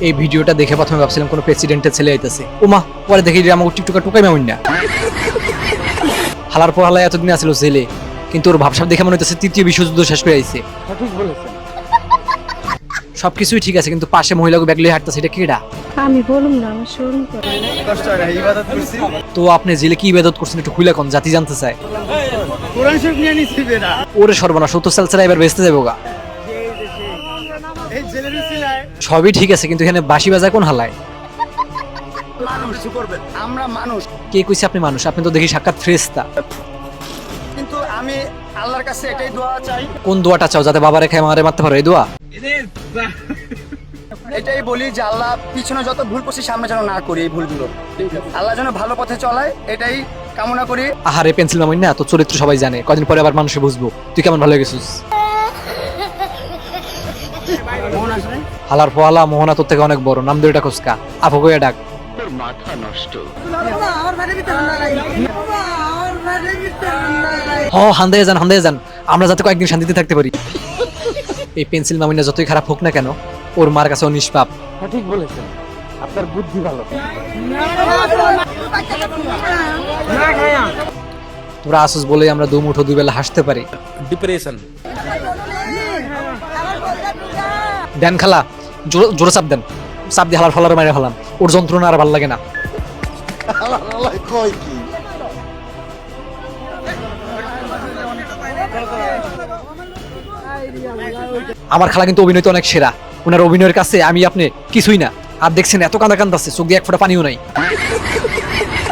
এই ভিডিওটা দেখে প্রথমে ভাবছিলাম কোনো প্রেসিডেন্টের ছেলে আইতেছে, ওমা পরে দেখি যে আমাকে টিকটকা টুকাই মামুন না। হালার পর হালায় এতদিন আসছিল ছেলে, কিন্তু ওর ভাবসাব দেখে মনে হইতেছে তৃতীয় বিশ্বযুদ্ধ শেষ করে আইছে। ঠিক বলেছেন। সবকিছুই ঠিক আছে, কিন্তু পাশে মহিলাকে ব্যাগ লিয়ে হাঁটতেছে, এটা কেডা? আমি বলুম না, আমার শরম করে। কষ্ট হয় না, ইবাদত করছি। তো আপনি জেলে কি ইবাদত করছেন একটু খুলে কোন, জাতি জানতে চায়। কোরআন শরীফ নিয়ে নিছি বেটা। ওরে সর্বনাশ, 70 সাল ছাড়া এবার বেচতে যাবো গা। এই জেলের উসিলায় সবই ঠিক আছে, কিন্তু এখানে বাঁশি বাজায় কোন হালায়? মানুষ কি করবে? আমরা মানুষ, কে কইছে আপনি মানুষ? আপনি তো দেখি সাক্ষাৎ ফ্রেস্তা। কিন্তু আমি আল্লাহর কাছে এটাই দোয়া চাই, কোন দোয়াটা চাও, যাতে বাবা রেখে মারে মারতে পারো, এই দোয়া? এটাই বলি যে আল্লাহ পিছনে যত ভুল করছি সামনে যেন না করি এই ভুলগুলো। আল্লাহ যেন ভালো পথে চলায়, এটাই কামনা করি। আহারে পেন্সিল মামুন না, তো চরিত্র সবাই জানে, কদিন পরে আবার মানুষে বুঝবো তুই কেমন ভালো গেছিস। হালার পোহালা মোহনা তোর থেকে অনেক বড়, নাম ধরে ডাকস কা, আপু কইয়া ডাক। হান্দে যান হান্দে যান, আমরা যাতে কয়েকদিন শান্তিতে থাকতে পারি। এই পেন্সিল মামিনা যতই খারাপ হোক না কেন, ওর মার কাছে ও নিষ্পাপ। ঠিক বলেছেন, আপনার বুদ্ধি ভালো। তোরা আসুস বলেই আমরা দু মুঠো দুই বেলা হাসতে পারি। ডিপ্রেশন। দেন খালা, জোরে চাপ দেন, চাপ দিয়ে হালার ফলার মারে ফেলান, ওর যন্ত্রণা আর ভালো লাগে না। আমার খালা কিন্তু অভিনয় তো অনেক সেরা, ওনার অভিনয়ের কাছে আমি আপনি কিছুই না। আর দেখছেন এত কান্দা কান্দাচ্ছে, চোখ দিয়ে এক ফোঁটা পানিও নাই।